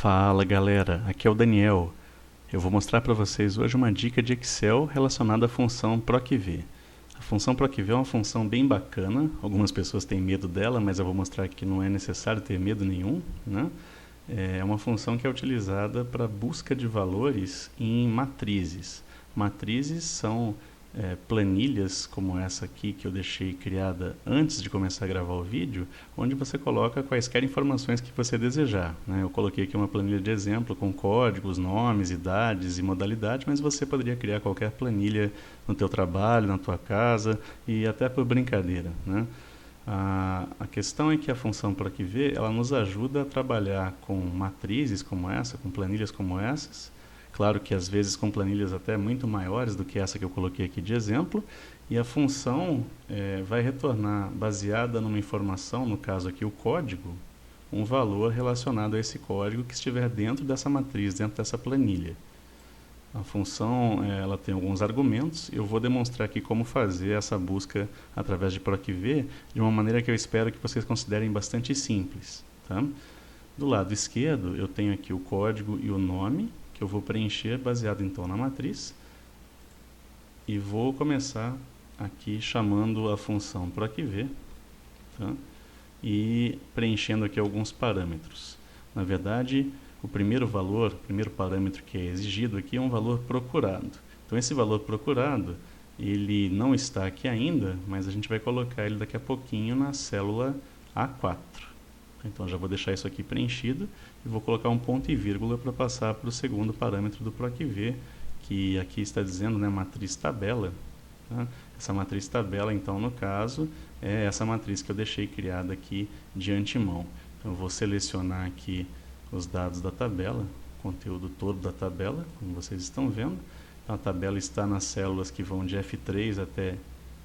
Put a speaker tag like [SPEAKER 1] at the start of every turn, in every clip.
[SPEAKER 1] Fala galera, aqui é o Daniel. Eu vou mostrar para vocês hoje uma dica de Excel relacionada à função PROC-V. A função PROC-V é uma função bem bacana, algumas pessoas têm medo dela, mas eu vou mostrar que não é necessário ter medo nenhum, né? É uma função que é utilizada para busca de valores em matrizes. Matrizes são planilhas como essa aqui que eu deixei criada antes de começar a gravar o vídeo, onde você coloca quaisquer informações que você desejar, né? Eu coloquei aqui uma planilha de exemplo com códigos, nomes, idades e modalidade, mas você poderia criar qualquer planilha no teu trabalho, na tua casa e até por brincadeira, né? A questão é que a função PROC-V ela nos ajuda a trabalhar com matrizes como essa, com planilhas como essas. Claro que às vezes com planilhas até muito maiores do que essa que eu coloquei aqui de exemplo, e a função vai retornar, baseada numa informação, no caso aqui o código, um valor relacionado a esse código que estiver dentro dessa matriz, dentro dessa planilha. A função ela tem alguns argumentos, eu vou demonstrar aqui como fazer essa busca através de PROC-V de uma maneira que eu espero que vocês considerem bastante simples. Tá? Do lado esquerdo eu tenho aqui o código e o nome, que eu vou preencher baseado então na matriz, e vou começar aqui chamando a função PROC-V, tá? E preenchendo aqui alguns parâmetros. Na verdade, o primeiro valor, o primeiro parâmetro que é exigido aqui é um valor procurado. Então esse valor procurado, ele não está aqui ainda, mas a gente vai colocar ele daqui a pouquinho na célula A4. Então já vou deixar isso aqui preenchido e vou colocar um ponto e vírgula para passar para o segundo parâmetro do PROC-V, que aqui está dizendo, né, matriz tabela. Tá? Essa matriz tabela, então, no caso, é essa matriz que eu deixei criada aqui de antemão. Então eu vou selecionar aqui os dados da tabela, o conteúdo todo da tabela, como vocês estão vendo. Então, a tabela está nas células que vão de F3 até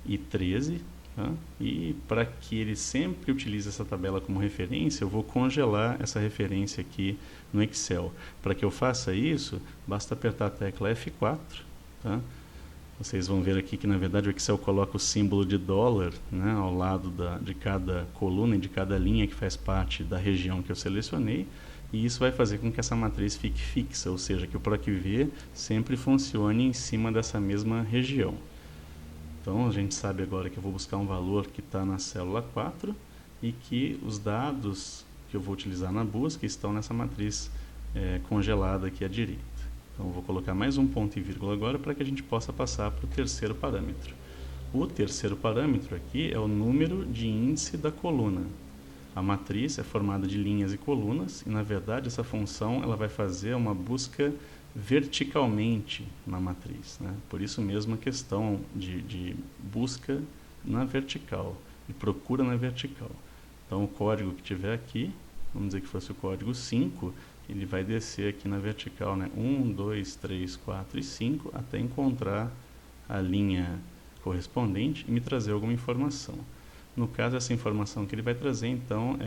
[SPEAKER 1] I13. Tá? E para que ele sempre utilize essa tabela como referência, eu vou congelar essa referência aqui no Excel. Para que eu faça isso, basta apertar a tecla F4. Tá? Vocês vão ver aqui que na verdade o Excel coloca o símbolo de dólar, né, ao lado de cada coluna e de cada linha que faz parte da região que eu selecionei. E isso vai fazer com que essa matriz fique fixa, ou seja, que o PROC-V sempre funcione em cima dessa mesma região. Então, a gente sabe agora que eu vou buscar um valor que está na célula 4 e que os dados que eu vou utilizar na busca estão nessa matriz congelada aqui à direita. Então, eu vou colocar mais um ponto e vírgula agora para que a gente possa passar para o terceiro parâmetro. O terceiro parâmetro aqui é o número de índice da coluna. A matriz é formada de linhas e colunas e, na verdade, essa função ela vai fazer uma busca verticalmente na matriz, né? Por isso mesmo a questão de busca na vertical e procura na vertical. Então o código que tiver aqui, vamos dizer que fosse o código 5, ele vai descer aqui na vertical, né? 1, 2, 3, 4 e 5 até encontrar a linha correspondente e me trazer alguma informação. No caso, essa informação que ele vai trazer, então,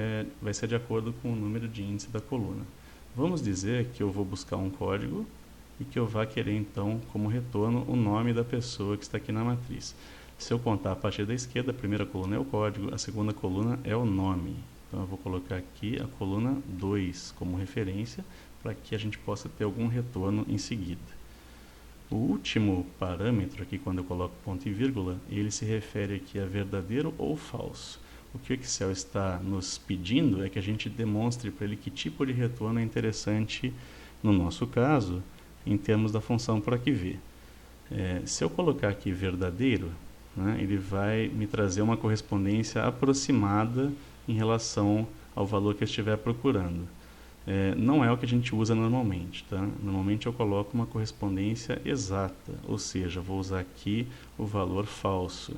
[SPEAKER 1] vai ser de acordo com o número de índice da coluna. Vamos dizer que eu vou buscar um código e que eu vá querer, então, como retorno, o nome da pessoa que está aqui na matriz. Se eu contar a partir da esquerda, a primeira coluna é o código, a segunda coluna é o nome. Então, eu vou colocar aqui a coluna 2 como referência, para que a gente possa ter algum retorno em seguida. O último parâmetro aqui, quando eu coloco ponto e vírgula, ele se refere aqui a verdadeiro ou falso. O que o Excel está nos pedindo é que a gente demonstre para ele que tipo de retorno é interessante, no nosso caso, em termos da função PROC-V. Se eu colocar aqui verdadeiro, né, ele vai me trazer uma correspondência aproximada em relação ao valor que eu estiver procurando. Não é o que a gente usa normalmente. Tá? Normalmente eu coloco uma correspondência exata, ou seja, vou usar aqui o valor falso.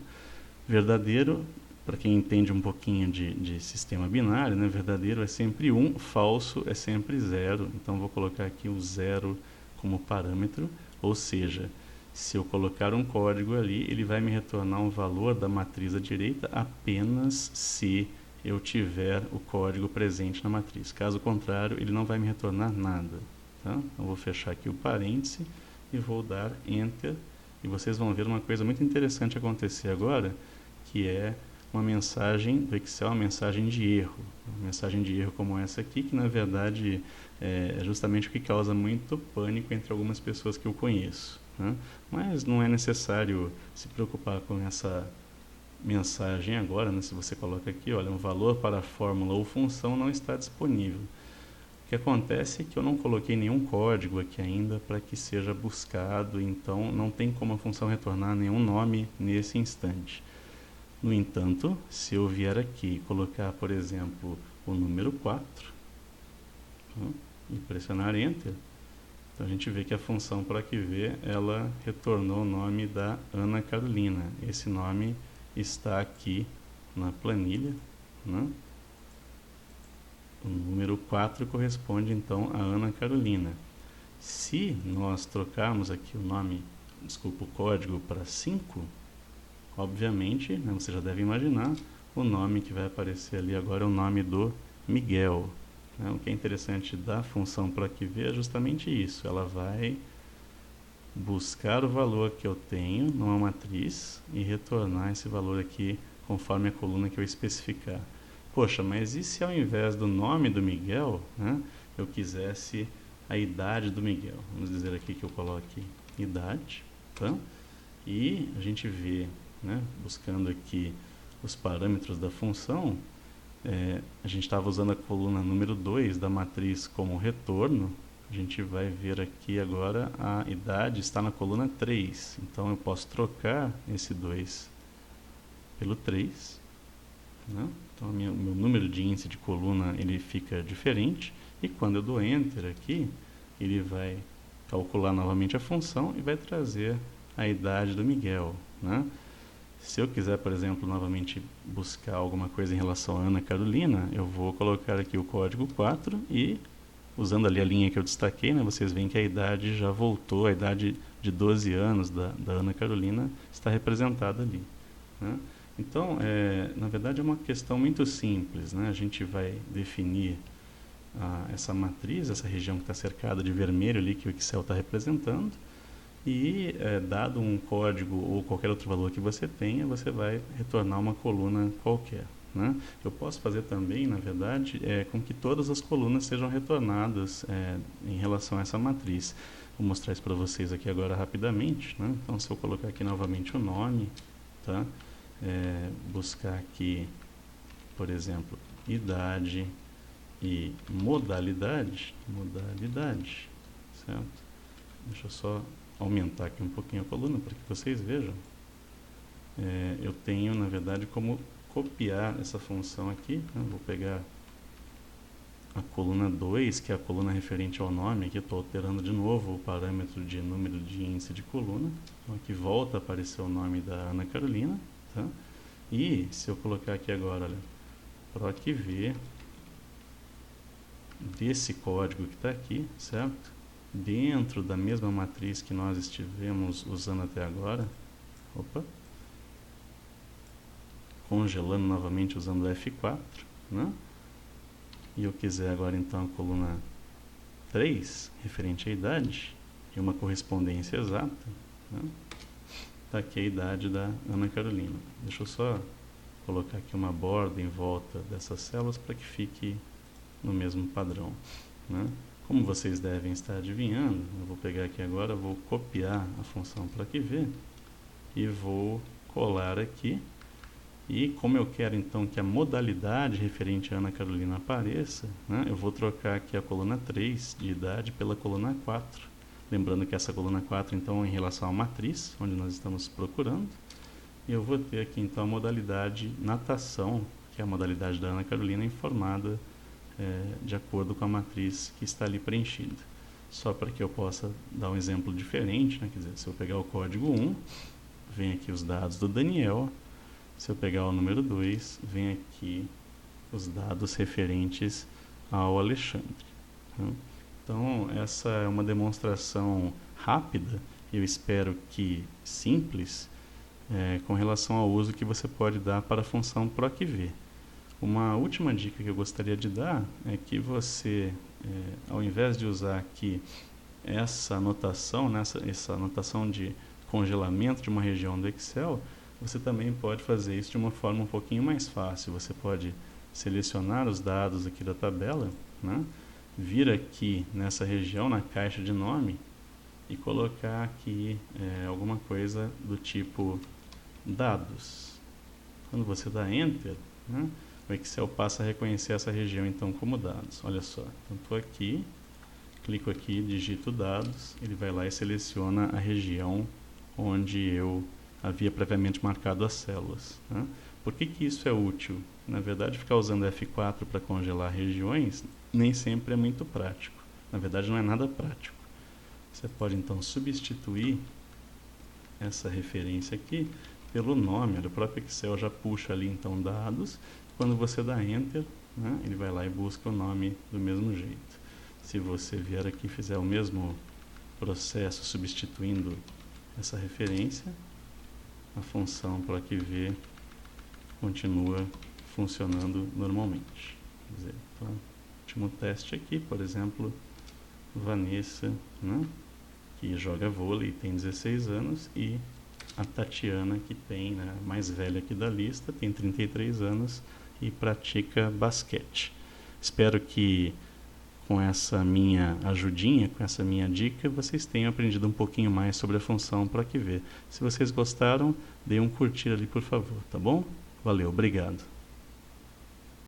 [SPEAKER 1] Verdadeiro, para quem entende um pouquinho de sistema binário, né, verdadeiro é sempre 1, falso é sempre 0. Então vou colocar aqui o 0 como parâmetro, ou seja, se eu colocar um código ali, ele vai me retornar um valor da matriz à direita apenas se eu tiver o código presente na matriz. Caso contrário, ele não vai me retornar nada. Tá? Então, vou fechar aqui o parêntese e vou dar Enter. E vocês vão ver uma coisa muito interessante acontecer agora, que é uma mensagem do Excel, uma mensagem de erro. Uma mensagem de erro como essa aqui, que na verdade é justamente o que causa muito pânico entre algumas pessoas que eu conheço, né? Mas não é necessário se preocupar com essa mensagem agora, né? Se você coloca aqui, olha, um valor para a fórmula ou função não está disponível. O que acontece é que eu não coloquei nenhum código aqui ainda para que seja buscado, então não tem como a função retornar nenhum nome nesse instante. No entanto, se eu vier aqui e colocar, por exemplo, o número 4, tá? E pressionar Enter, então a gente vê que a função PROC-V, ela retornou o nome da Ana Carolina. Esse nome está aqui na planilha, né? O número 4 corresponde então a Ana Carolina. Se nós trocarmos aqui o nome, desculpa, o código para 5, obviamente, né, você já deve imaginar, o nome que vai aparecer ali agora é o nome do Miguel, né? O que é interessante da função PROC-V é justamente isso, ela vai buscar o valor que eu tenho numa matriz e retornar esse valor aqui conforme a coluna que eu especificar. Poxa, mas e se ao invés do nome do Miguel, né, eu quisesse a idade do Miguel? Vamos dizer aqui que eu coloque idade, tá? E a gente vê, né, buscando aqui os parâmetros da função, a gente estava usando a coluna número 2 da matriz como retorno. A gente vai ver aqui agora a idade está na coluna 3, então eu posso trocar esse 2 pelo 3, né? Então o meu número de índice de coluna ele fica diferente, e quando eu dou Enter aqui, ele vai calcular novamente a função e vai trazer a idade do Miguel, né? Se eu quiser, por exemplo, novamente buscar alguma coisa em relação a Ana Carolina, eu vou colocar aqui o código 4 e, usando ali a linha que eu destaquei, né, vocês veem que a idade já voltou, a idade de 12 anos da Ana Carolina está representada ali, né? Então, na verdade, é uma questão muito simples, né? A gente vai definir essa matriz, essa região que está cercada de vermelho ali, que o Excel está representando, e dado um código ou qualquer outro valor que você tenha, você vai retornar uma coluna qualquer, né? Eu posso fazer também, na verdade, com que todas as colunas sejam retornadas em relação a essa matriz. Vou mostrar isso para vocês aqui agora rapidamente, né? Então, se eu colocar aqui novamente o nome, tá? Buscar aqui, por exemplo, idade e modalidade, certo? Deixa eu só aumentar aqui um pouquinho a coluna para que vocês vejam. Eu tenho, na verdade, como copiar essa função aqui, né? Vou pegar a coluna 2, que é a coluna referente ao nome. Aqui eu estou alterando de novo o parâmetro de número de índice de coluna. Então aqui volta a aparecer o nome da Ana Carolina, tá? E se eu colocar aqui agora, olha, PROC-V desse código que está aqui, certo? Dentro da mesma matriz que nós estivemos usando até agora, congelando novamente usando o F4, né? E eu quiser agora então a coluna 3, referente à idade, e uma correspondência exata, né? Está aqui a idade da Ana Carolina. Deixa eu só colocar aqui uma borda em volta dessas células para que fique no mesmo padrão, né? Como vocês devem estar adivinhando, eu vou pegar aqui agora, vou copiar a função PROC-V e vou colar aqui. E como eu quero então que a modalidade referente a Ana Carolina apareça, né, eu vou trocar aqui a coluna 3 de idade pela coluna 4. Lembrando que essa coluna 4 então é em relação à matriz, onde nós estamos procurando. E eu vou ter aqui então a modalidade natação, que é a modalidade da Ana Carolina informada de acordo com a matriz que está ali preenchida. Só para que eu possa dar um exemplo diferente, né? Quer dizer, se eu pegar o código 1, vem aqui os dados do Daniel. Se eu pegar o número 2, vem aqui os dados referentes ao Alexandre, né? Então, essa é uma demonstração rápida, eu espero que simples, com relação ao uso que você pode dar para a função PROC-V. Uma última dica que eu gostaria de dar é que você, ao invés de usar aqui essa notação, né, essa notação de congelamento de uma região do Excel, você também pode fazer isso de uma forma um pouquinho mais fácil. Você pode selecionar os dados aqui da tabela, né? Vir aqui nessa região, na caixa de nome, e colocar aqui alguma coisa do tipo dados. Quando você dá Enter, né, o Excel passa a reconhecer essa região então como dados. Olha só, então estou aqui, clico aqui, digito dados, ele vai lá e seleciona a região onde eu havia previamente marcado as células, né? Por que isso é útil? Na verdade, ficar usando F4 para congelar regiões nem sempre é muito prático. Na verdade, não é nada prático. Você pode então substituir essa referência aqui pelo nome. O próprio Excel já puxa ali então dados. Quando você dá Enter, né, ele vai lá e busca o nome do mesmo jeito. Se você vier aqui e fizer o mesmo processo substituindo essa referência, a função PROC-V continua funcionando normalmente. Quer dizer, então, último teste aqui, por exemplo, Vanessa, né, que joga vôlei, tem 16 anos, e a Tatiana, que tem, né, mais velha aqui da lista, tem 33 anos e pratica basquete. Espero que com essa minha ajudinha, com essa minha dica, vocês tenham aprendido um pouquinho mais sobre a função PROC-V. Se vocês gostaram, dê um curtir ali, por favor, tá bom? Valeu, obrigado.